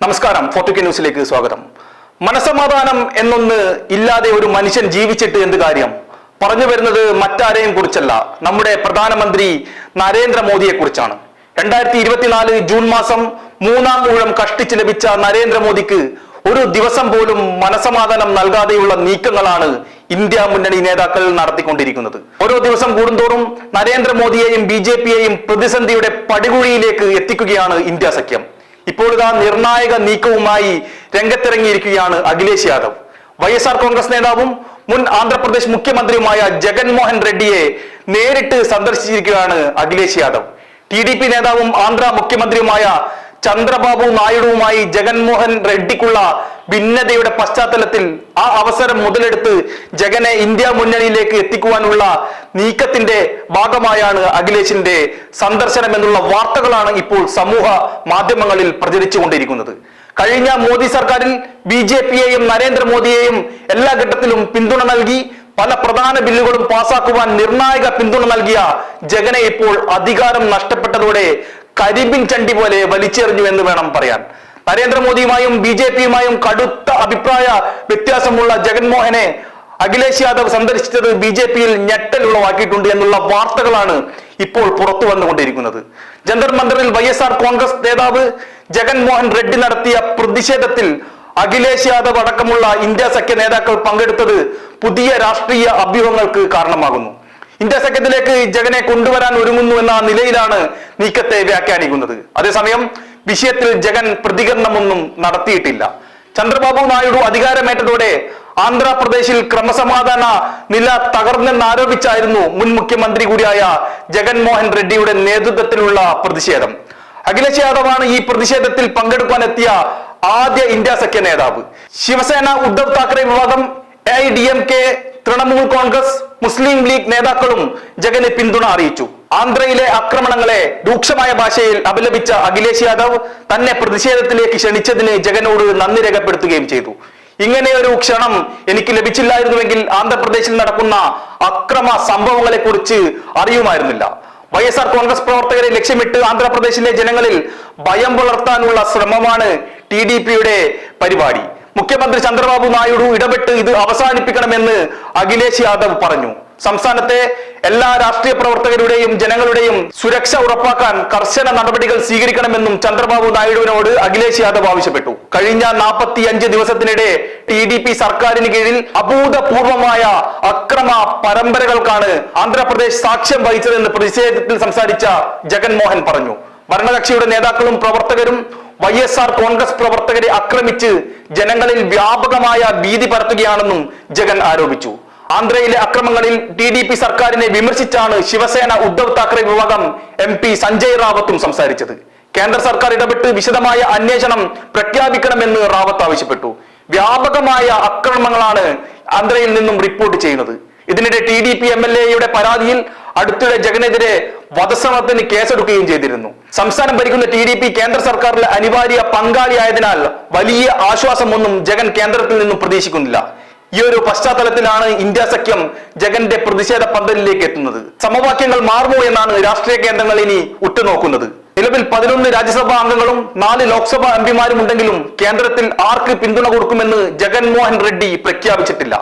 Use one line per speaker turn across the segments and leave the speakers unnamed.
നമസ്കാരം. 4K ന്യൂസിലേക്ക് സ്വാഗതം. മനസമാധാനം എന്നൊന്ന് ഇല്ലാതെ ഒരു മനുഷ്യൻ ജീവിച്ചിട്ട് എന്ത് കാര്യം? പറഞ്ഞു വരുന്നത് മറ്റാരെയും കുറിച്ചല്ല, നമ്മുടെ പ്രധാനമന്ത്രി നരേന്ദ്രമോദിയെ കുറിച്ചാണ്. 2024 ജൂൺ മാസം 3-ാം ഊഴം കഷ്ടിച്ച് ലഭിച്ച നരേന്ദ്രമോദിക്ക് ഒരു ദിവസം പോലും മനസമാധാനം നൽകാതെയുള്ള നീക്കങ്ങളാണ് ഇന്ത്യ മുന്നണി നേതാക്കൾ നടത്തിക്കൊണ്ടിരിക്കുന്നത്. ഓരോ ദിവസം കൂടുന്തോറും നരേന്ദ്രമോദിയെയും BJP-യെയും പ്രതിസന്ധിയുടെ പടികുഴിയിലേക്ക് എത്തിക്കുകയാണ് ഇന്ത്യ സഖ്യം. ഇപ്പോൾ ഇതാ നിർണായക നീക്കവുമായി രംഗത്തിറങ്ങിയിരിക്കുകയാണ് അഖിലേഷ് യാദവ്. YSR കോൺഗ്രസ് നേതാവും മുൻ ആന്ധ്രാപ്രദേശ് മുഖ്യമന്ത്രിയുമായ ജഗൻമോഹൻ റെഡ്ഡിയെ നേരിട്ട് സന്ദർശിച്ചിരിക്കുകയാണ് അഖിലേഷ് യാദവ്. TDP നേതാവും ആന്ധ്ര മുഖ്യമന്ത്രിയുമായ ചന്ദ്രബാബു നായിഡുവുമായി ജഗൻമോഹൻ റെഡ്ഡിക്കുള്ള ഭിന്നതയുടെ പശ്ചാത്തലത്തിൽ ആ അവസരം മുതലെടുത്ത് ജഗനെ ഇന്ത്യ മുന്നണിയിലേക്ക് എത്തിക്കുവാനുള്ള നീക്കത്തിന്റെ ഭാഗമായാണ് അഖിലേഷിന്റെ സന്ദർശനം എന്നുള്ള വാർത്തകളാണ് ഇപ്പോൾ സമൂഹ മാധ്യമങ്ങളിൽ പ്രചരിച്ചുകൊണ്ടിരിക്കുന്നത്. കഴിഞ്ഞ മോദി സർക്കാരിൽ BJP-യെയും നരേന്ദ്രമോദിയെയും എല്ലാ ഘട്ടത്തിലും പിന്തുണ നൽകി പല പ്രധാന ബില്ലുകളും പാസാക്കുവാൻ നിർണായക പിന്തുണ നൽകിയ ജഗനെ ഇപ്പോൾ അധികാരം നഷ്ടപ്പെട്ടതോടെ കരിമ്പിൻ ചണ്ടി പോലെ വലിച്ചെറിഞ്ഞു എന്ന് വേണം പറയാൻ. നരേന്ദ്രമോദിയുമായും BJP-യുമായും കടുത്ത അഭിപ്രായ വ്യത്യാസമുള്ള ജഗൻമോഹനെ അഖിലേഷ് യാദവ് സന്ദർശിച്ചത് BJP-യിൽ ഞെട്ടലുളവാക്കിയിട്ടുണ്ട് എന്നുള്ള വാർത്തകളാണ് ഇപ്പോൾ പുറത്തു വന്നുകൊണ്ടിരിക്കുന്നത്. ജന്തർ മന്ദറിൽ YSR കോൺഗ്രസ് നേതാവ് ജഗൻമോഹൻ റെഡ്ഡി നടത്തിയ പ്രതിഷേധത്തിൽ അഖിലേഷ് യാദവ് അടക്കമുള്ള ഇന്ത്യ സഖ്യ നേതാക്കൾ പങ്കെടുത്തത് പുതിയ രാഷ്ട്രീയ അഭ്യൂഹങ്ങൾക്ക് കാരണമാകുന്നു. ഇന്ത്യ സഖ്യത്തിലേക്ക് ജഗനെ കൊണ്ടുവരാൻ ഒരുങ്ങുന്നു എന്ന നിലയിലാണ് നീക്കത്തെ വ്യാഖ്യാനിക്കുന്നത്. അതേസമയം വിഷയത്തിൽ ജഗൻ പ്രതികരണമൊന്നും നടത്തിയിട്ടില്ല. ചന്ദ്രബാബു നായിഡു അധികാരമേറ്റതോടെ ആന്ധ്രാപ്രദേശിൽ ക്രമസമാധാന നില തകർന്നെന്നാരോപിച്ചായിരുന്നു മുൻ മുഖ്യമന്ത്രി കൂടിയായ ജഗൻമോഹൻ റെഡ്ഡിയുടെ നേതൃത്വത്തിലുള്ള പ്രതിഷേധം. അഖിലേഷ് യാദവാണ് ഈ പ്രതിഷേധത്തിൽ പങ്കെടുക്കാൻ എത്തിയ ആദ്യ ഇന്ത്യ സഖ്യ നേതാവ്. ശിവസേന, ഉദ്ധവ് താക്കറെ വിഭാഗം, AIDMK, തൃണമൂൽ കോൺഗ്രസ്, മുസ്ലിം ലീഗ് നേതാക്കളും ജഗന് പിന്തുണ അറിയിച്ചു. ആന്ധ്രയിലെ ആക്രമണങ്ങളെ രൂക്ഷമായ ഭാഷയിൽ അപലപിച്ച അഖിലേഷ് യാദവ് തന്നെ പ്രതിഷേധത്തിലേക്ക് ക്ഷണിച്ചതിന് ജഗനോട് നന്ദി രേഖപ്പെടുത്തുകയും ചെയ്തു. ഇങ്ങനെ ഒരു ക്ഷണം എനിക്ക് ലഭിച്ചില്ലായിരുന്നുവെങ്കിൽ ആന്ധ്രാപ്രദേശിൽ നടക്കുന്ന അക്രമ സംഭവങ്ങളെ കുറിച്ച് അറിയുമായിരുന്നില്ല. YSR കോൺഗ്രസ് പ്രവർത്തകരെ ലക്ഷ്യമിട്ട് ആന്ധ്രാപ്രദേശിലെ ജനങ്ങളിൽ ഭയം പുലർത്താനുള്ള ശ്രമമാണ് TDP-യുടെ പരിപാടി. മുഖ്യമന്ത്രി ചന്ദ്രബാബു നായിഡു ഇടപെട്ട് ഇത് അവസാനിപ്പിക്കണമെന്ന് അഖിലേഷ് യാദവ് പറഞ്ഞു. സംസ്ഥാനത്തെ എല്ലാ രാഷ്ട്രീയ പ്രവർത്തകരുടെയും ജനങ്ങളുടെയും സുരക്ഷ ഉറപ്പാക്കാൻ കർശന നടപടികൾ സ്വീകരിക്കണമെന്നും ചന്ദ്രബാബു നായിഡുവിനോട് അഖിലേഷ് യാദവ് ആവശ്യപ്പെട്ടു. കഴിഞ്ഞ 45 ദിവസത്തിനിടെ TDP സർക്കാരിന് കീഴിൽ അഭൂതപൂർവമായ അക്രമ പരമ്പരകൾക്കാണ് ആന്ധ്രാപ്രദേശ് സാക്ഷ്യം വഹിച്ചതെന്ന് പ്രതിഷേധത്തിൽ സംസാരിച്ച ജഗൻമോഹൻ പറഞ്ഞു. ഭരണകക്ഷിയുടെ നേതാക്കളും പ്രവർത്തകരും YSR കോൺഗ്രസ് പ്രവർത്തകരെ ആക്രമിച്ച് ജനങ്ങളിൽ വ്യാപകമായ ഭീതി പരത്തുകയാണെന്നും ജഗൻ ആരോപിച്ചു. ആന്ധ്രയിലെ അക്രമങ്ങളിൽ TDP സർക്കാരിനെ വിമർശിച്ചാണ് ശിവസേന, ഉദ്ധവ് താക്കറെ വിഭാഗം MP സഞ്ജയ് റാവത്തും സംസാരിച്ചത്. കേന്ദ്ര സർക്കാർ ഇടപെട്ട് വിശദമായ അന്വേഷണം പ്രഖ്യാപിക്കണമെന്ന് റാവത്ത് ആവശ്യപ്പെട്ടു. വ്യാപകമായ ആക്രമണങ്ങളാണ് ആന്ധ്രയിൽ നിന്നും റിപ്പോർട്ട് ചെയ്യുന്നത്. ഇതിനിടെ TDP MLA-യുടെ പരാതിയിൽ അടുത്തിടെ ജഗനെതിരെ വധശ്രമത്തിന് കേസെടുക്കുകയും ചെയ്തിരുന്നു. സംസ്ഥാനം ഭരിക്കുന്ന TDP കേന്ദ്ര സർക്കാരിലെ അനിവാര്യ പങ്കാളിയായതിനാൽ വലിയ ആശ്വാസമൊന്നും ജഗൻ കേന്ദ്രത്തിൽ നിന്നും പ്രതീക്ഷിക്കുന്നില്ല. ഈ ഒരു പശ്ചാത്തലത്തിലാണ് ഇന്ത്യ സഖ്യം ജഗന്റെ പ്രതിഷേധ പന്തലിലേക്ക് എത്തുന്നത്. സമവാക്യങ്ങൾ മാറുമോ എന്നാണ് രാഷ്ട്രീയ കേന്ദ്രങ്ങൾ ഇനി ഉറ്റുനോക്കുന്നത്. നിലവിൽ 11 രാജ്യസഭാ അംഗങ്ങളും 4 ലോക്സഭാ MP-മാരും ഉണ്ടെങ്കിലും കേന്ദ്രത്തിൽ ആർക്ക് പിന്തുണ കൊടുക്കുമെന്ന് ജഗൻമോഹൻ റെഡ്ഡി പ്രഖ്യാപിച്ചിട്ടില്ല.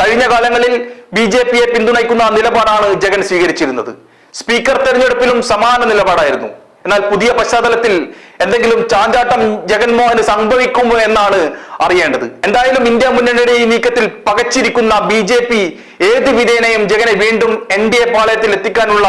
കഴിഞ്ഞ കാലങ്ങളിൽ BJP-യെ പിന്തുണയ്ക്കുന്ന നിലപാടാണ് ജഗൻ സ്വീകരിച്ചിരുന്നത്. സ്പീക്കർ തെരഞ്ഞെടുപ്പിലും സമാന നിലപാടായിരുന്നു. എന്നാൽ പുതിയ പശ്ചാത്തലത്തിൽ എന്തെങ്കിലും ചാഞ്ചാട്ടം ജഗൻമോഹന് സംഭവിക്കുമോ എന്നാണ് അറിയേണ്ടത്. എന്തായാലും ഇന്ത്യ മുന്നണിയുടെ ഈ നീക്കത്തിൽ പകച്ചിരിക്കുന്ന BJP ഏത് വിധേനയും ജഗനെ വീണ്ടും NDA പാളയത്തിൽ എത്തിക്കാനുള്ള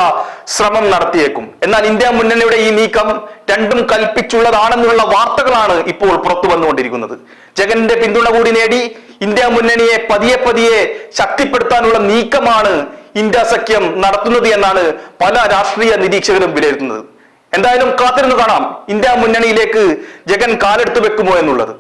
ശ്രമം നടത്തിയേക്കും. എന്നാൽ ഇന്ത്യ മുന്നണിയുടെ ഈ നീക്കം രണ്ടും കൽപ്പിച്ചുള്ളതാണെന്നുള്ള വാർത്തകളാണ് ഇപ്പോൾ പുറത്തു വന്നുകൊണ്ടിരിക്കുന്നത്. ജഗന്റെ പിന്തുണ കൂടി നേടി ഇന്ത്യ മുന്നണിയെ പതിയെ ശക്തിപ്പെടുത്താനുള്ള നീക്കമാണ് ഇന്ത്യ സഖ്യം നടത്തുന്നത് എന്നാണ് പല രാഷ്ട്രീയ നിരീക്ഷകരും വിലയിരുത്തുന്നത്. എന്തായാലും കാത്തിരുന്നു കാണാം ഇന്ത്യ മുന്നണിയിലേക്ക് ജഗൻ കാലെടുത്തു വെക്കുമോ എന്നുള്ളത്.